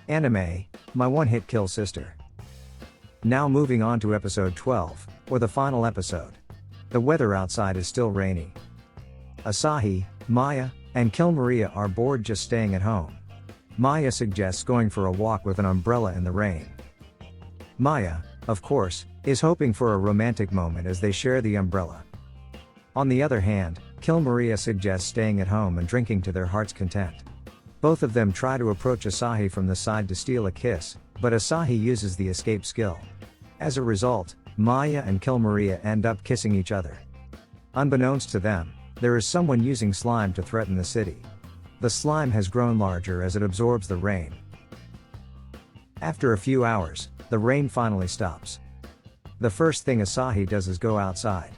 Anime, my one-hit kill sister. Now moving on to episode 12, or the final episode. The weather outside is still rainy. Asahi, Maya, and Kill Maria are bored just staying at home. Maya suggests going for a walk with an umbrella in the rain. Maya, of course, is hoping for a romantic moment as they share the umbrella. On the other hand, Kill Maria suggests staying at home and drinking to their heart's content. Both of them try to approach Asahi from the side to steal a kiss, but Asahi uses the escape skill. As a result, Maya and Kill Maria end up kissing each other. Unbeknownst to them, there is someone using slime to threaten the city. The slime has grown larger as it absorbs the rain. After a few hours, the rain finally stops. The first thing Asahi does is go outside.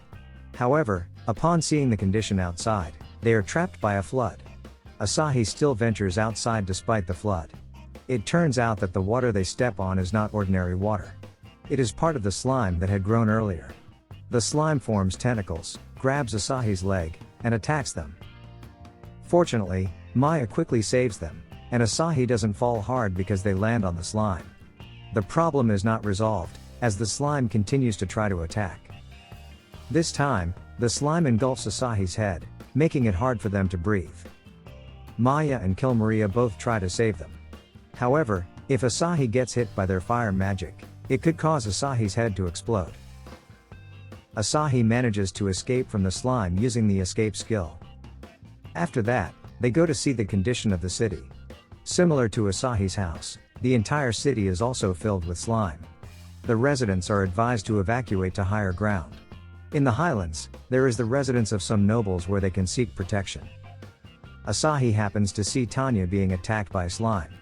However, upon seeing the condition outside, they are trapped by a flood. Asahi still ventures outside despite the flood. It turns out that the water they step on is not ordinary water. It is part of the slime that had grown earlier. The slime forms tentacles, grabs Asahi's leg, and attacks them. Fortunately, Maya quickly saves them, and Asahi doesn't fall hard because they land on the slime. The problem is not resolved, as the slime continues to try to attack. This time, the slime engulfs Asahi's head, making it hard for them to breathe. Maya and Kill Maria both try to save them. However, if Asahi gets hit by their fire magic, it could cause Asahi's head to explode. Asahi manages to escape from the slime using the escape skill. After that, they go to see the condition of the city. Similar to Asahi's house, the entire city is also filled with slime. The residents are advised to evacuate to higher ground. In the highlands, there is the residence of some nobles where they can seek protection. Asahi happens to see Tanya being attacked by slime.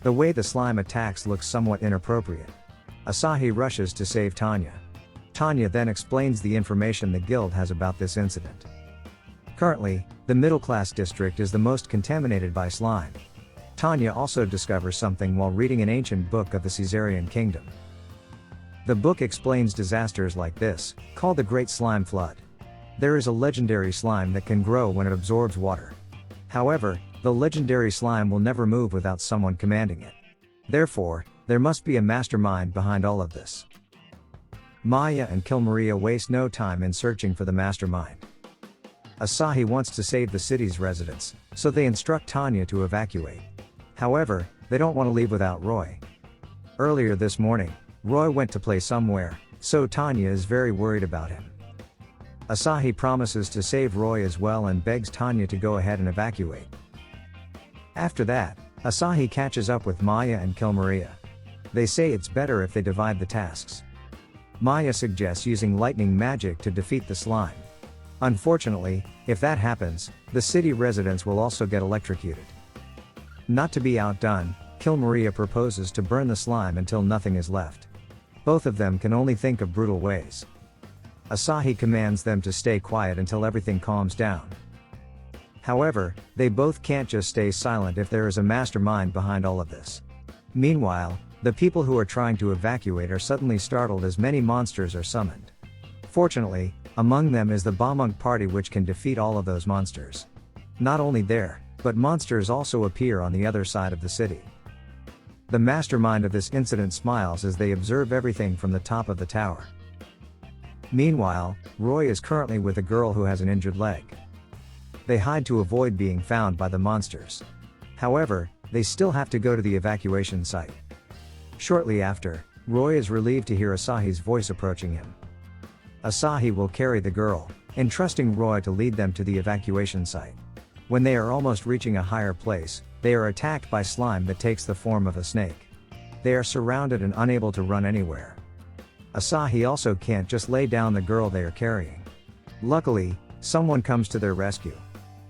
The way the slime attacks looks somewhat inappropriate. Asahi rushes to save Tanya. Tanya then explains the information the guild has about this incident. Currently, the middle-class district is the most contaminated by slime. Tanya also discovers something while reading an ancient book of the Caesarian kingdom. The book explains disasters like this, called the Great Slime Flood. There is a legendary slime that can grow when it absorbs water. However, the legendary slime will never move without someone commanding it. Therefore, there must be a mastermind behind all of this. Maya and Kill Maria waste no time in searching for the mastermind. Asahi wants to save the city's residents, so they instruct Tanya to evacuate. However, they don't want to leave without Roy. Earlier this morning, Roy went to play somewhere, so Tanya is very worried about him. Asahi promises to save Roy as well and begs Tanya to go ahead and evacuate. After that, Asahi catches up with Maya and Kill Maria. They say it's better if they divide the tasks. Maya suggests using lightning magic to defeat the slime. Unfortunately, if that happens, the city residents will also get electrocuted. Not to be outdone, Kill Maria proposes to burn the slime until nothing is left. Both of them can only think of brutal ways. Asahi commands them to stay quiet until everything calms down. However, they both can't just stay silent if there is a mastermind behind all of this. Meanwhile, the people who are trying to evacuate are suddenly startled as many monsters are summoned. Fortunately, among them is the Bamunk party which can defeat all of those monsters. Not only there, but monsters also appear on the other side of the city. The mastermind of this incident smiles as they observe everything from the top of the tower. Meanwhile, Roy is currently with a girl who has an injured leg. They hide to avoid being found by the monsters. However, they still have to go to the evacuation site. Shortly after, Roy is relieved to hear Asahi's voice approaching him. Asahi will carry the girl, entrusting Roy to lead them to the evacuation site. When they are almost reaching a higher place, they are attacked by slime that takes the form of a snake. They are surrounded and unable to run anywhere. Asahi also can't just lay down the girl they are carrying. Luckily, someone comes to their rescue.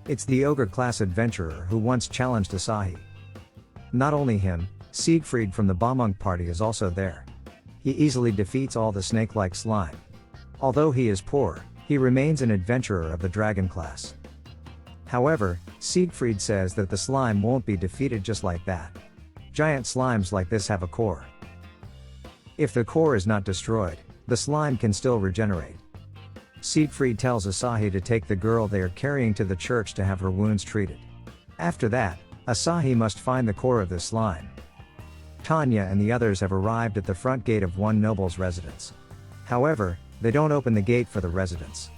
It's the ogre-class adventurer who once challenged Asahi. Not only him, Siegfried from the Bamunk party is also there. He easily defeats all the snake-like slime. Although he is poor, he remains an adventurer of the dragon class. However, Siegfried says that the slime won't be defeated just like that. Giant slimes like this have a core. If the core is not destroyed, the slime can still regenerate. Siegfried tells Asahi to take the girl they are carrying to the church to have her wounds treated. After that, Asahi must find the core of this slime. Tanya and the others have arrived at the front gate of one noble's residence. However, they don't open the gate for the residents.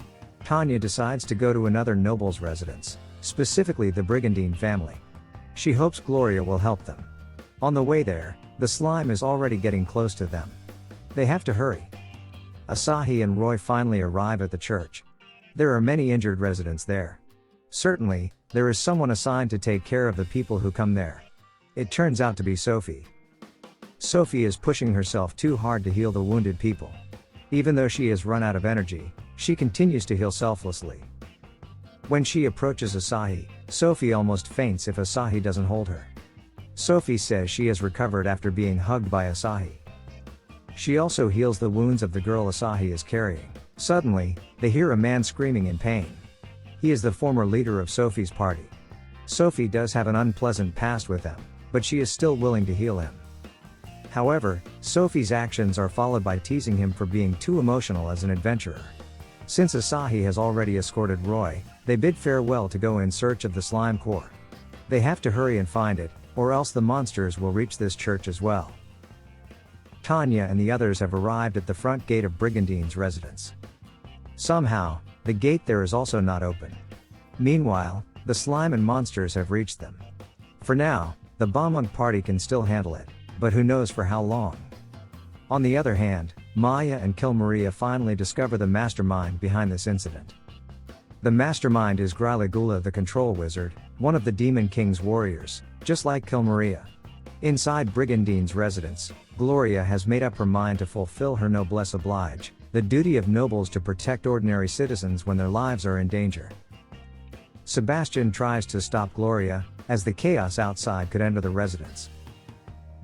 Tanya decides to go to another noble's residence, specifically the Brigandine family. She hopes Gloria will help them. On the way there, the slime is already getting close to them. They have to hurry. Asahi and Roy finally arrive at the church. There are many injured residents there. Certainly, there is someone assigned to take care of the people who come there. It turns out to be Sophie. Sophie is pushing herself too hard to heal the wounded people. Even though she has run out of energy, she continues to heal selflessly. When she approaches Asahi, Sophie almost faints if Asahi doesn't hold her. Sophie says she has recovered after being hugged by Asahi. She also heals the wounds of the girl Asahi is carrying. Suddenly, they hear a man screaming in pain. He is the former leader of Sophie's party. Sophie does have an unpleasant past with him, but she is still willing to heal him. However, Sophie's actions are followed by teasing him for being too emotional as an adventurer. Since Asahi has already escorted Roy, they bid farewell to go in search of the slime core. They have to hurry and find it, or else the monsters will reach this church as well. Tanya and the others have arrived at the front gate of Brigandine's residence. Somehow, the gate there is also not open. Meanwhile, the slime and monsters have reached them. For now, the Bomunk party can still handle it, but who knows for how long. On the other hand, Maya and Kill Maria finally discover the mastermind behind this incident. The mastermind is Gryla the control wizard, one of the Demon King's warriors, just like Kill Maria. Inside Brigandine's residence, Gloria has made up her mind to fulfill her noblesse oblige, the duty of nobles to protect ordinary citizens when their lives are in danger. Sebastian tries to stop Gloria, as the chaos outside could enter the residence.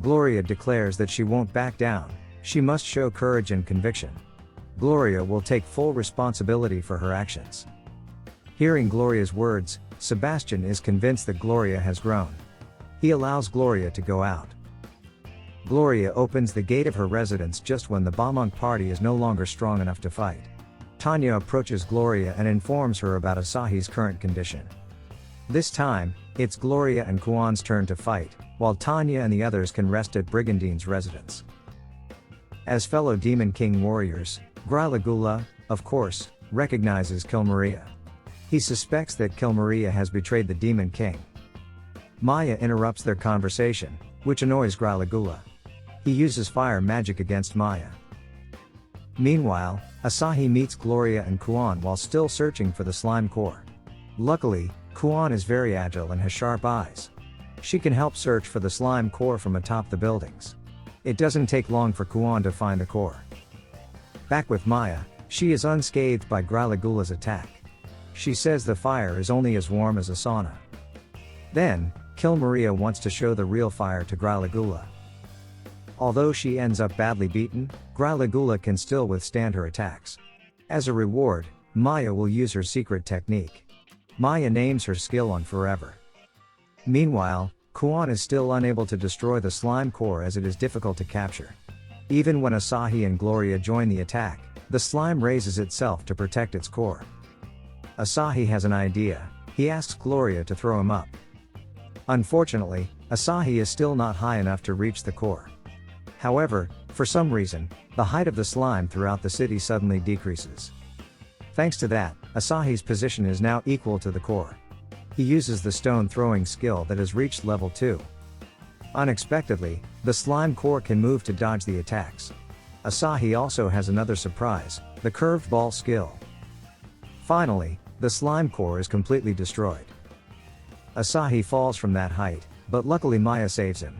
Gloria declares that she won't back down, she must show courage and conviction. Gloria will take full responsibility for her actions. Hearing Gloria's words, Sebastian is convinced that Gloria has grown. He allows Gloria to go out. Gloria opens the gate of her residence just when the Bomunk party is no longer strong enough to fight. Tanya approaches Gloria and informs her about Asahi's current condition. This time, it's Gloria and Kuan's turn to fight, while Tanya and the others can rest at Brigandine's residence. As fellow Demon King warriors, Gryla, of course, recognizes Kill Maria. He suspects that Kill Maria has betrayed the Demon King. Maya interrupts their conversation, which annoys Gryla. He uses fire magic against Maya. Meanwhile, Asahi meets Gloria and Kuan while still searching for the slime core. Luckily, Kuan is very agile and has sharp eyes. She can help search for the slime core from atop the buildings. It doesn't take long for Kuan to find the core. Back with Maya, she is unscathed by Gryla's attack. She says the fire is only as warm as a sauna. Then, Kill Maria wants to show the real fire to Gryla. Although she ends up badly beaten, Gryla can still withstand her attacks. As a reward, Maya will use her secret technique. Maya names her skill on Forever. Meanwhile, Kuan is still unable to destroy the slime core as it is difficult to capture. Even when Asahi and Gloria join the attack, the slime raises itself to protect its core. Asahi has an idea. He asks Gloria to throw him up. Unfortunately, Asahi is still not high enough to reach the core. However, for some reason, the height of the slime throughout the city suddenly decreases. Thanks to that, Asahi's position is now equal to the core. He uses the stone throwing skill that has reached level 2. Unexpectedly, the slime core can move to dodge the attacks. Asahi also has another surprise, the curved ball skill. Finally, the slime core is completely destroyed. Asahi falls from that height, but luckily Maya saves him.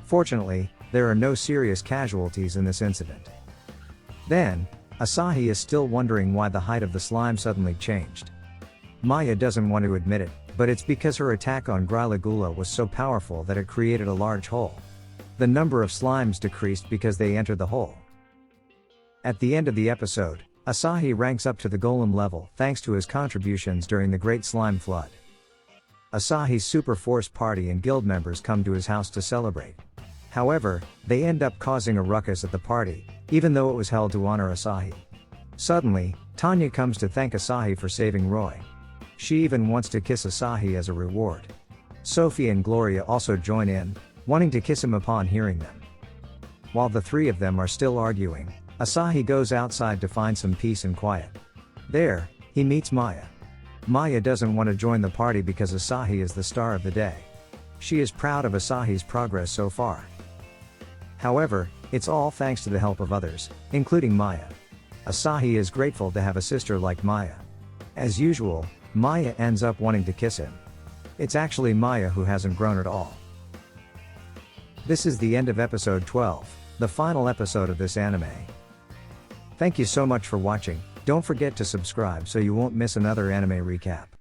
Fortunately, there are no serious casualties in this incident. Then, Asahi is still wondering why the height of the slime suddenly changed. Maya doesn't want to admit it, but it's because her attack on Gryla was so powerful that it created a large hole. The number of slimes decreased because they entered the hole. At the end of the episode, Asahi ranks up to the golem level thanks to his contributions during the Great Slime Flood. Asahi's Super Force party and guild members come to his house to celebrate. However, they end up causing a ruckus at the party, even though it was held to honor Asahi. Suddenly, Tanya comes to thank Asahi for saving Roy. She even wants to kiss Asahi as a reward. Sophie and Gloria also join in, wanting to kiss him upon hearing them. While the three of them are still arguing, Asahi goes outside to find some peace and quiet. There, he meets Maya. Maya doesn't want to join the party because Asahi is the star of the day. She is proud of Asahi's progress so far. However, it's all thanks to the help of others, including Maya. Asahi is grateful to have a sister like Maya. As usual, Maya ends up wanting to kiss him. It's actually Maya who hasn't grown at all. This is the end of episode 12, the final episode of this anime. Thank you so much for watching. Don't forget to subscribe so you won't miss another anime recap.